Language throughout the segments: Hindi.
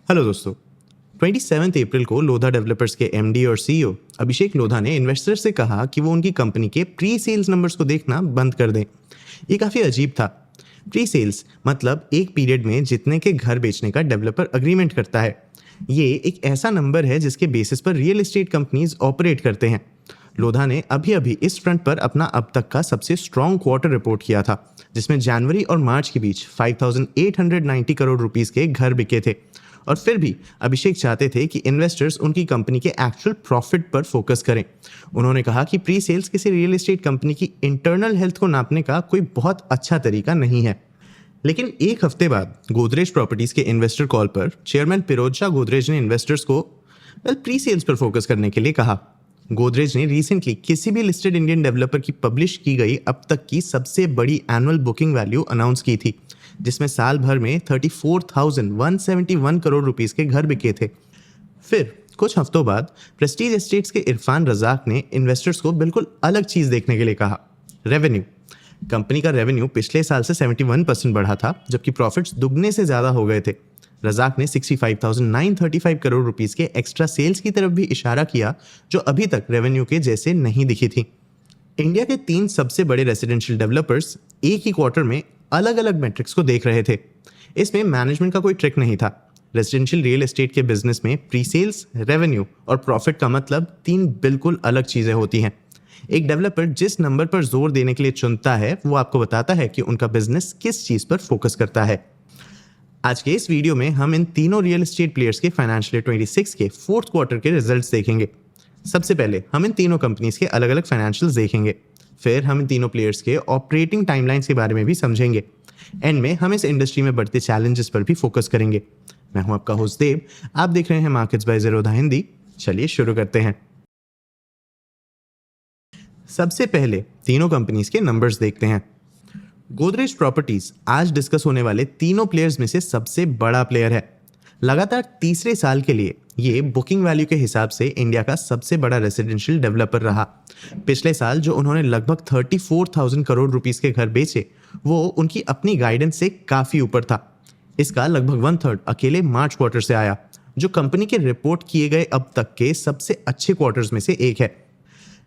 हेलो दोस्तों। 27 अप्रैल को लोधा डेवलपर्स के एमडी और सीईओ अभिषेक लोधा ने इन्वेस्टर्स से कहा कि वो उनकी कंपनी के प्री सेल्स नंबर्स को देखना बंद कर दें। ये काफ़ी अजीब था। प्री सेल्स मतलब एक पीरियड में जितने के घर बेचने का डेवलपर अग्रीमेंट करता है। ये एक ऐसा नंबर है जिसके बेसिस पर रियल एस्टेट कंपनीज ऑपरेट करते हैं। लोधा ने अभी अभी इस फ्रंट पर अपना अब तक का सबसे स्ट्रॉन्ग क्वार्टर रिपोर्ट किया था, जिसमें जनवरी और मार्च के बीच 5,890 करोड़ रुपीस के घर बिके थे। और फिर भी अभिषेक चाहते थे कि इन्वेस्टर्स उनकी कंपनी के एक्चुअल प्रॉफिट पर फोकस करें। उन्होंने कहा कि प्री सेल्स किसी रियल एस्टेट कंपनी की इंटरनल हेल्थ को नापने का कोई बहुत अच्छा तरीका नहीं है। लेकिन एक हफ्ते बाद गोदरेज प्रॉपर्टीज के इन्वेस्टर कॉल पर चेयरमैन पिरोजा गोदरेज ने इन्वेस्टर्स को प्री सेल्स पर फोकस करने के लिए कहा। गोदरेज ने रिसेंटली किसी भी लिस्टेड इंडियन डेवलपर की पब्लिश की गई अब तक की सबसे बड़ी एनुअल बुकिंग वैल्यू अनाउंस की थी, जिसमें साल भर में 34,171 करोड़ रुपीस के घर बिके थे। फिर कुछ हफ्तों बाद प्रेस्टीज एस्टेट्स के इरफान रजाक ने इन्वेस्टर्स को बिल्कुल अलग चीज देखने के लिए कहा, रेवेन्यू। कंपनी का रेवेन्यू पिछले साल से 71% बढ़ा था, जबकि प्रॉफिट्स दुगने से ज्यादा हो गए थे। रजाक ने 65,935 करोड़ रुपीस के एक्स्ट्रा सेल्स की तरफ भी इशारा किया, जो अभी तक रेवेन्यू के जैसे नहीं दिखी थी। इंडिया के 3 सबसे बड़े रेसिडेंशियल डेवलपर्स एक ही क्वार्टर में अलग अलग मैट्रिक्स को देख रहे थे। इसमें मैनेजमेंट का कोई ट्रिक नहीं था। रेसिडेंशियल रियल एस्टेट के बिजनेस में प्री सेल्स, रेवेन्यू और प्रॉफिट का मतलब 3 बिल्कुल अलग चीजें होती हैं। एक डेवलपर जिस नंबर पर जोर देने के लिए चुनता है, वो आपको बताता है कि उनका बिजनेस किस चीज पर फोकस करता है। आज के इस वीडियो में हम इन तीनों रियल एस्टेट प्लेयर्स के फाइनेंशियल ईयर 26 के फोर्थ क्वार्टर के रिजल्ट्स देखेंगे। सबसे पहले हम इन तीनों कंपनीज के अलग अलग फाइनेंशियल्स देखेंगे। फिर हम इन तीनों प्लेयर्स के ऑपरेटिंग टाइमलाइंस के बारे में भी समझेंगे। एंड में हम इस इंडस्ट्री में बढ़ते चैलेंजेस पर भी फोकस करेंगे। मैं हूं आपका होस्ट देव, आप देख रहे हैं मार्केट्स बाय ज़ेरोधा हिंदी। चलिए शुरू करते हैं। सबसे पहले तीनों कंपनीज के नंबर्स देखते हैं। गोदरेज प्रॉपर्टीज आज डिस्कस होने वाले तीनों प्लेयर्स में से सबसे बड़ा प्लेयर है। लगातार तीसरे साल के लिए ये बुकिंग वैल्यू के हिसाब से इंडिया का सबसे बड़ा रेसिडेंशियल डेवलपर रहा। पिछले साल जो उन्होंने लगभग 34,000 करोड़ रुपीस के घर बेचे, वो उनकी अपनी गाइडेंस से काफ़ी ऊपर था। इसका लगभग 1/3 अकेले मार्च क्वार्टर से आया, जो कंपनी के रिपोर्ट किए गए अब तक के सबसे अच्छे क्वार्टर्स में से एक है।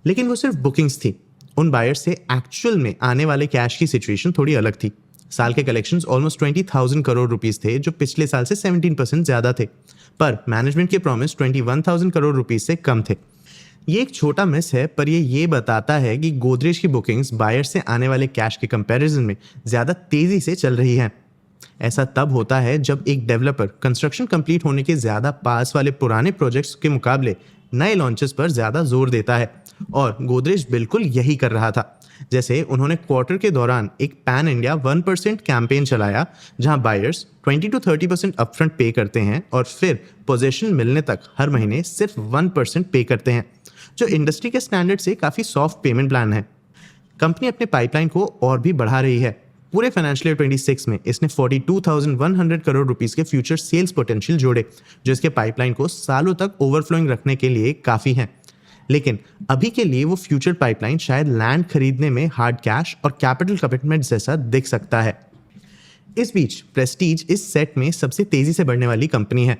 लेकिन वो सिर्फ बुकिंग्स थी। उन बायर्स से एक्चुअल में आने वाले कैश की सिचुएशन थोड़ी अलग थी। साल के कलेक्शंस ऑलमोस्ट 20,000 करोड़ रुपीस थे, जो पिछले साल से 17% ज्यादा थे, पर मैनेजमेंट के प्रॉमिस 21,000 करोड़ रुपीस से कम थे। ये एक छोटा मिस है, पर ये बताता है कि गोदरेज की बुकिंग्स बायर्स से आने वाले कैश के कंपैरिजन में ज्यादा तेजी से चल रही हैं। ऐसा तब होता है जब एक डेवलपर कंस्ट्रक्शन कंप्लीट होने के ज्यादा पास वाले पुराने प्रोजेक्ट्स के मुकाबले नए लॉन्चेस पर ज्यादा जोर देता है, और गोदरेज बिल्कुल यही कर रहा था। जैसे उन्होंने क्वार्टर के दौरान एक पैन इंडिया 1% कैंपेन चलाया, जहां बायर्स 20 to 30% अपफ्रंट पे करते हैं और फिर पोजीशन मिलने तक हर महीने सिर्फ 1% पे करते हैं, जो इंडस्ट्री के स्टैंडर्ड से काफ़ी सॉफ्ट पेमेंट प्लान है। कंपनी अपने पाइपलाइन को और भी बढ़ा रही है। पूरे फाइनेंशियल ईयर 26 में इसने 42,100 करोड़ रुपीस के फ्यूचर सेल्स पोटेंशियल जोड़े, जो इसके पाइपलाइन को सालों तक ओवरफ्लोइंग रखने के लिए काफ़ी हैं। लेकिन अभी के लिए वो फ्यूचर पाइपलाइन शायद लैंड खरीदने में हार्ड कैश और कैपिटल कमिटमेंट जैसा दिख सकता है। इस बीच प्रेस्टीज इस सेट में सबसे तेजी से बढ़ने वाली कंपनी है।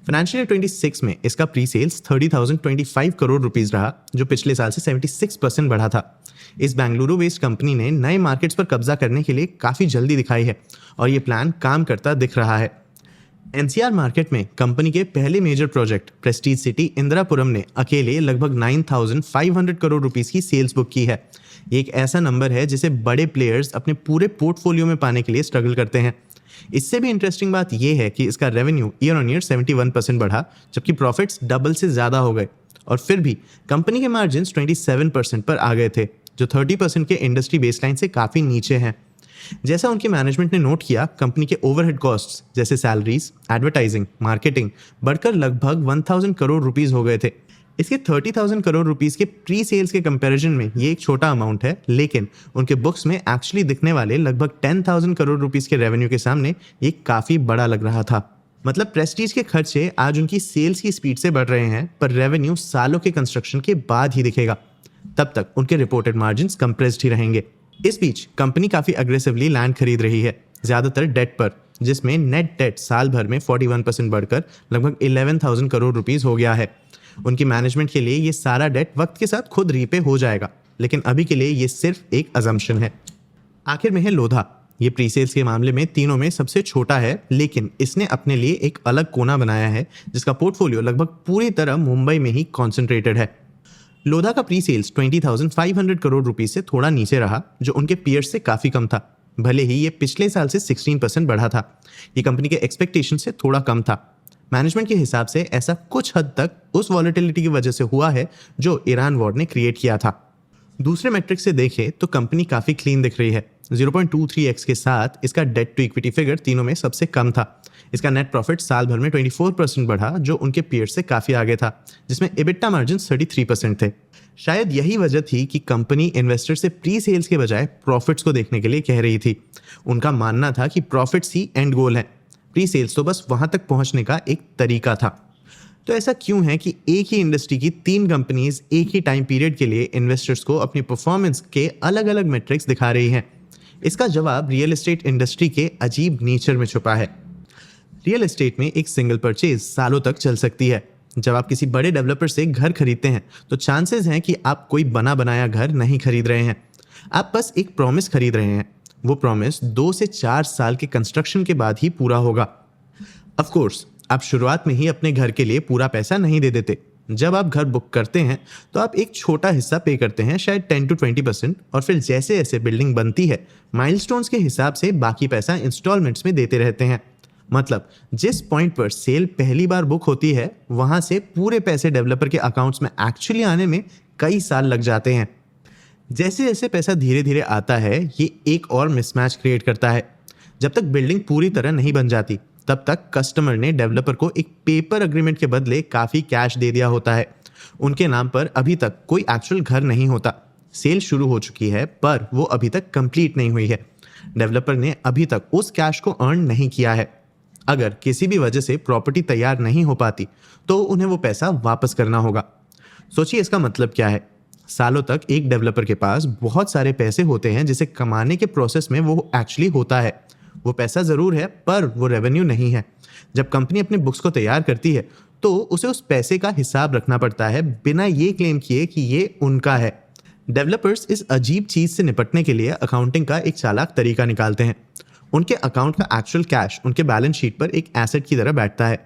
फाइनेंशियल ईयर 26 में इसका प्री सेल्स 30,025 करोड़ रुपीस रहा, जो पिछले साल से 76% बढ़ा था। इस बेंगलुरु बेस्ड कंपनी ने नए मार्केट्स पर कब्जा करने के लिए काफ़ी जल्दी दिखाई है, और ये प्लान काम करता दिख रहा है। एनसीआर मार्केट में कंपनी के पहले major project Prestige City Indirapuram ने अकेले लगभग 9,500 करोड़ रुपीस की सेल्स बुक की है। ये एक ऐसा नंबर है जिसे बड़े प्लेयर्स अपने पूरे पोर्टफोलियो में पाने के लिए स्ट्रगल करते हैं। इससे भी इंटरेस्टिंग बात यह है कि इसका रेवेन्यू ईयर ऑन ईयर 71% बढ़ा, जबकि प्रॉफिट्स डबल से ज़्यादा हो गए, और फिर भी कंपनी के मार्जिन 27% पर आ गए थे, जो 30% के इंडस्ट्री बेसलाइन से काफ़ी नीचे हैं। जैसा उनके मैनेजमेंट ने नोट किया, कंपनी के ओवरहेड कॉस्ट्स जैसे सैलरीज, एडवर्टाइजिंग, मार्केटिंग बढ़कर लगभग 1,000 करोड़ रुपीस हो गए थे। इसके 30,000 करोड़ रुपीस के प्री सेल्स के कंपैरिजन में ये एक छोटा अमाउंट है, लेकिन उनके बुक्स में एक्चुअली दिखने वाले लगभग 10,000 करोड़ रुपीस के रेवेन्यू के सामने ये काफ़ी बड़ा लग रहा था। मतलब प्रेस्टीज के खर्चे आज उनकी सेल्स की स्पीड से बढ़ रहे हैं, पर रेवेन्यू सालों के कंस्ट्रक्शन के बाद ही दिखेगा। तब तक उनके रिपोर्टेड मार्जिन्स कंप्रेस्ड ही रहेंगे। इस बीच कंपनी काफ़ी अग्रेसिवली लैंड खरीद रही है, ज़्यादातर डेट पर। जिसमें नेट डेट साल भर में 41% बढ़कर लगभग 11,000 करोड़ रुपीस हो गया है। उनकी मैनेजमेंट के लिए ये सारा डेट वक्त के साथ खुद रीपे हो जाएगा, लेकिन अभी के लिए ये सिर्फ एक अजम्पशन है। आखिर में है लोधा। ये प्री सेल्स के मामले में तीनों में सबसे छोटा है, लेकिन इसने अपने लिए एक अलग कोना बनाया है जिसका पोर्टफोलियो लगभग पूरी तरह मुंबई में ही कॉन्सेंट्रेटेड है। लोधा का प्री सेल्स 20,500 करोड़ रुपीस से थोड़ा नीचे रहा, जो उनके पीयर्स से काफ़ी कम था। भले ही ये पिछले साल से 16% बढ़ा था, ये कंपनी के एक्सपेक्टेशन से थोड़ा कम था। मैनेजमेंट के हिसाब से ऐसा कुछ हद तक उस वॉलेटिलिटी की वजह से हुआ है जो ईरान वॉर ने क्रिएट किया था। दूसरे मैट्रिक से देखें तो कंपनी काफ़ी क्लीन दिख रही है। 0.23x के साथ इसका डेट टू इक्विटी फिगर तीनों में सबसे कम था। इसका नेट प्रॉफिट साल भर में 24% बढ़ा, जो उनके पीयर्स से काफ़ी आगे था, जिसमें EBITDA मार्जिन 33% थे। शायद यही वजह थी कि कंपनी इन्वेस्टर से प्री सेल्स के बजाय प्रॉफिट्स को देखने के लिए कह रही थी। उनका मानना था कि प्रॉफिट्स ही एंड गोल है, प्री सेल्स तो बस वहाँ तक पहुँचने का एक तरीका था। तो ऐसा क्यों है कि एक ही इंडस्ट्री की 3 कंपनीज एक ही टाइम पीरियड के लिए इन्वेस्टर्स को अपनी परफॉर्मेंस के अलग अलग मेट्रिक्स दिखा रही हैं? इसका जवाब रियल एस्टेट इंडस्ट्री के अजीब नेचर में छुपा है। रियल एस्टेट में एक सिंगल परचेज सालों तक चल सकती है। जब आप किसी बड़े डेवलपर से घर खरीदते हैं तो चांसेस हैं कि आप कोई बना बनाया घर नहीं खरीद रहे हैं, आप बस एक प्रॉमिस खरीद रहे हैं। वो प्रॉमिस 2 से 4 साल के कंस्ट्रक्शन के बाद ही पूरा होगा। ऑफ कोर्स आप शुरुआत में ही अपने घर के लिए पूरा पैसा नहीं दे देते। जब आप घर बुक करते हैं तो आप एक छोटा हिस्सा पे करते हैं, शायद 10 to 20%, और फिर जैसे जैसे बिल्डिंग बनती है माइलस्टोन्स के हिसाब से बाकी पैसा इंस्टॉलमेंट्स में देते रहते हैं। मतलब जिस पॉइंट पर सेल पहली बार बुक होती है वहां से पूरे पैसे डेवलपर के अकाउंट्स में एक्चुअली आने में कई साल लग जाते हैं। जैसे जैसे पैसा धीरे धीरे आता है, ये एक और मिसमैच क्रिएट करता है। जब तक बिल्डिंग पूरी तरह नहीं बन जाती तब तक कस्टमर ने डेवलपर को एक पेपर अग्रीमेंट के बदले काफ़ी कैश दे दिया होता है। उनके नाम पर अभी तक कोई एक्चुअल घर नहीं होता। सेल शुरू हो चुकी है पर वो अभी तक कंप्लीट नहीं हुई है। डेवलपर ने अभी तक उस कैश को अर्न नहीं किया है। अगर किसी भी वजह से प्रॉपर्टी तैयार नहीं हो पाती तो उन्हें वो पैसा वापस करना होगा। सोचिए इसका मतलब क्या है। सालों तक एक डेवलपर के पास बहुत सारे पैसे होते हैं जिसे कमाने के प्रोसेस में वो एक्चुअली होता है। वो पैसा ज़रूर है पर वो रेवेन्यू नहीं है। जब कंपनी अपने बुक्स को तैयार करती है तो उसे उस पैसे का हिसाब रखना पड़ता है बिना ये क्लेम किए कि ये उनका है। डेवलपर्स इस अजीब चीज़ से निपटने के लिए अकाउंटिंग का एक चालाक तरीका निकालते हैं। उनके अकाउंट का एक्चुअल कैश उनके बैलेंस शीट पर एक एसेट की तरह बैठता है।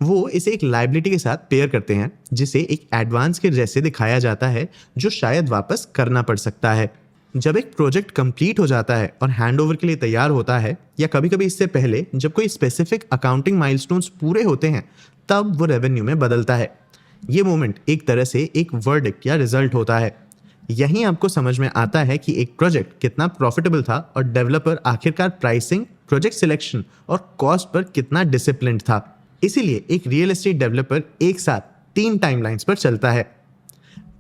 वो इसे एक लायबिलिटी के साथ पेयर करते हैं जिसे एक एडवांस के जैसे दिखाया जाता है, जो शायद वापस करना पड़ सकता है। जब एक प्रोजेक्ट कंप्लीट हो जाता है और हैंडओवर के लिए तैयार होता है, या कभी कभी इससे पहले जब कोई स्पेसिफिक अकाउंटिंग माइलस्टोन्स पूरे होते हैं, तब वो रेवेन्यू में बदलता है। ये मोमेंट एक तरह से एक वर्डिक्ट या रिजल्ट होता है। यहीं आपको समझ में आता है कि एक प्रोजेक्ट कितना प्रॉफिटेबल था और डेवलपर आखिरकार प्राइसिंग, प्रोजेक्ट सिलेक्शन और कॉस्ट पर कितना डिसिप्लिन्ड था। इसीलिए एक रियल एस्टेट डेवलपर एक साथ 3 टाइमलाइंस पर चलता है।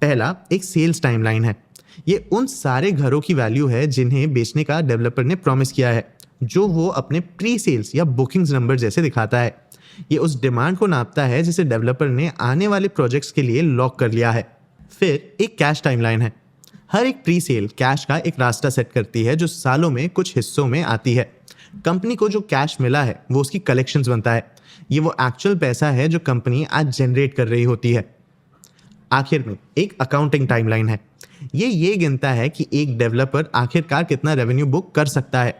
पहला एक सेल्स टाइमलाइन है। ये उन सारे घरों की वैल्यू है जिन्हें बेचने का डेवलपर ने प्रॉमिस किया है, जो वो अपने प्री सेल्स या बुकिंग्स नंबर जैसे दिखाता है। ये उस डिमांड को नापता है जिसे डेवलपर ने आने वाले प्रोजेक्ट्स के लिए लॉक कर लिया है। फिर एक कैश टाइमलाइन है। हर एक प्री सेल कैश का एक रास्ता सेट करती है जो सालों में कुछ हिस्सों में आती है। कंपनी को जो कैश मिला है वो उसकी कलेक्शंस बनता है। ये वो एक्चुअल पैसा है जो कंपनी आज जनरेट कर रही होती है। आखिर में एक अकाउंटिंग टाइमलाइन है। ये गिनता है कि एक डेवलपर आखिरकार कितना रेवेन्यू बुक कर सकता है।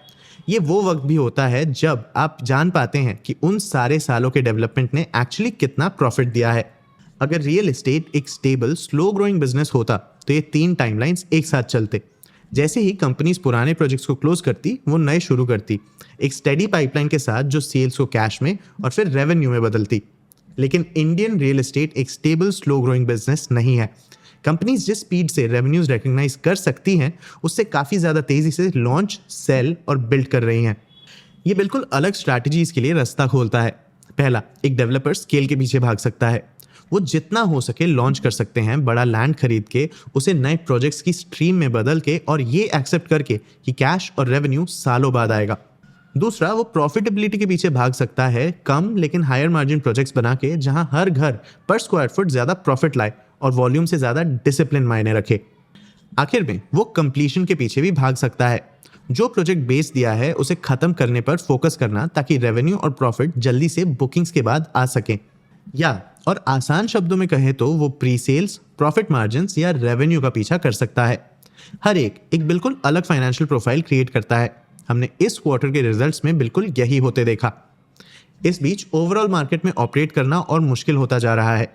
ये वो वक्त भी होता है जब आप जान पाते हैं कि उन सारे सालों के डेवलपमेंट ने एक्चुअली कितना प्रॉफिट दिया है। अगर रियल एस्टेट एक स्टेबल स्लो ग्रोइंग बिजनेस होता तो ये 3 टाइमलाइंस एक साथ चलते। जैसे ही कंपनीज पुराने प्रोजेक्ट्स को क्लोज करती, वो नए शुरू करती, एक स्टेडी पाइपलाइन के साथ जो सेल्स को कैश में और फिर रेवेन्यू में बदलती। लेकिन इंडियन रियल एस्टेट एक स्टेबल स्लो ग्रोइंग बिजनेस नहीं है। कंपनीज जिस स्पीड से रेवेन्यूज रिकॉग्नाइज कर सकती हैं उससे काफ़ी ज़्यादा तेज़ी से लॉन्च, सेल और बिल्ड कर रही हैं। ये बिल्कुल अलग स्ट्रैटेजीज के लिए रास्ता खोलता है। पहला, एक डेवलपर स्केल के पीछे भाग सकता है। वो जितना हो सके लॉन्च कर सकते हैं, बड़ा लैंड खरीद के उसे नए प्रोजेक्ट्स की स्ट्रीम में बदल के, और ये एक्सेप्ट करके कि कैश और रेवेन्यू सालों बाद आएगा। दूसरा, वो प्रॉफिटेबिलिटी के पीछे भाग सकता है, कम लेकिन हायर मार्जिन प्रोजेक्ट्स बना के जहां हर घर पर स्क्वायर फुट ज़्यादा प्रॉफिट लाए और वॉल्यूम से ज़्यादा डिसिप्लिन मायने रखे। आखिर में वो कंप्लीशन के पीछे भी भाग सकता है। जो प्रोजेक्ट बेस दिया है उसे खत्म करने पर फोकस करना ताकि रेवेन्यू और प्रॉफिट जल्दी से बुकिंग्स के बाद आ सकें। या और आसान शब्दों में कहें तो वो प्री सेल्स, प्रॉफिट मार्जिन्स या रेवेन्यू का पीछा कर सकता है। हर एक बिल्कुल अलग फाइनेंशियल प्रोफाइल क्रिएट करता है। हमने इस क्वार्टर के रिजल्ट्स में बिल्कुल यही होते देखा। इस बीच ओवरऑल मार्केट में ऑपरेट करना और मुश्किल होता जा रहा है।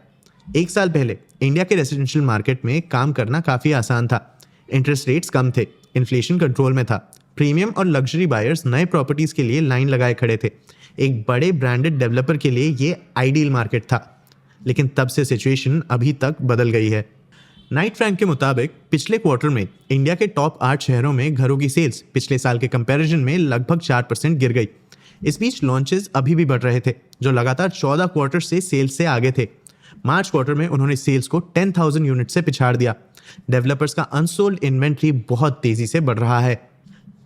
एक साल पहले इंडिया के रेजिडेंशियल मार्केट में काम करना काफ़ी आसान था। इंटरेस्ट रेट्स कम थे, इन्फ्लेशन कंट्रोल में था, प्रीमियम और लग्जरी बायर्स नए प्रॉपर्टीज़ के लिए लाइन लगाए खड़े थे। एक बड़े ब्रांडेड डेवलपर के लिए ये आइडियल मार्केट था। लेकिन तब से सिचुएशन अभी तक बदल गई है। नाइट फ्रैंक के मुताबिक पिछले क्वार्टर में इंडिया के टॉप 8 शहरों में घरों की सेल्स पिछले साल के कंपैरिजन में लगभग 4% गिर गई। इस बीच लॉन्चेस अभी भी बढ़ रहे थे, जो लगातार 14 क्वार्टर से सेल्स से आगे थे। मार्च क्वार्टर में उन्होंने सेल्स को 10,000 यूनिट से पिछाड़ दिया। डेवलपर्स का अनसोल्ड इन्वेंट्री बहुत तेजी से बढ़ रहा है।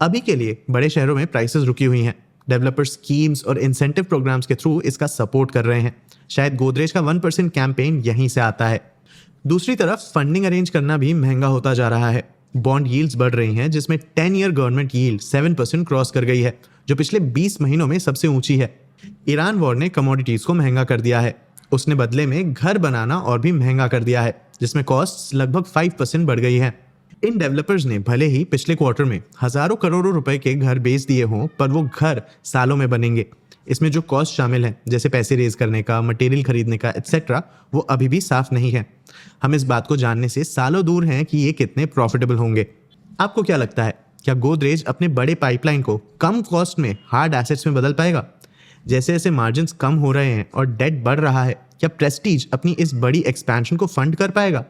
अभी के लिए बड़े शहरों में प्राइसेस रुकी हुई हैं। डेवलपर्स स्कीम्स और इंसेंटिव प्रोग्राम्स के थ्रू इसका सपोर्ट कर रहे हैं। शायद गोदरेज का 1% कैंपेन यहीं से आता है। दूसरी तरफ फंडिंग अरेंज करना भी महंगा होता जा रहा है। बॉन्ड यील्ड्स बढ़ रही हैं, जिसमें 10 ईयर गवर्नमेंट यील्ड 7% क्रॉस कर गई है, जो पिछले 20 महीनों में सबसे ऊंची है। ईरान वॉर ने कमोडिटीज को महंगा कर दिया है। उसने बदले में घर बनाना और भी महंगा कर दिया है, जिसमें कॉस्ट लगभग 5% बढ़ गई है। इन डेवलपर्स ने भले ही पिछले क्वार्टर में हजारों करोड़ों रुपए के घर बेच दिए हों, पर वो घर सालों में बनेंगे। इसमें जो कॉस्ट शामिल है, जैसे पैसे रेज करने का, मटेरियल खरीदने का एटसेट्रा, वो अभी भी साफ नहीं है। हम इस बात को जानने से सालों दूर हैं कि ये कितने प्रॉफिटेबल होंगे। आपको क्या लगता है, क्या गोदरेज अपने बड़े पाइपलाइन को कम कॉस्ट में हार्ड एसेट्स में बदल पाएगा? जैसे जैसे मार्जिन्स कम हो रहे हैं और डेट बढ़ रहा है, क्या प्रेस्टीज अपनी इस बड़ी एक्सपेंशन को फंड कर पाएगा?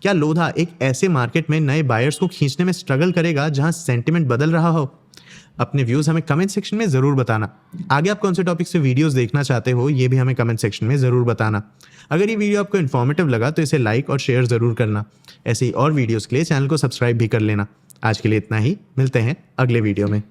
क्या लोधा एक ऐसे मार्केट में नए बायर्स को खींचने में स्ट्रगल करेगा जहां सेंटिमेंट बदल रहा हो? अपने व्यूज हमें कमेंट सेक्शन में जरूर बताना। आगे आप कौन से टॉपिक से वीडियोस देखना चाहते हो, ये भी हमें कमेंट सेक्शन में जरूर बताना। अगर ये वीडियो आपको इन्फॉर्मेटिव लगा तो इसे लाइक और शेयर जरूर करना। ऐसे ही और वीडियोस के लिए चैनल को सब्सक्राइब भी कर लेना। आज के लिए इतना ही, मिलते हैं अगले वीडियो में।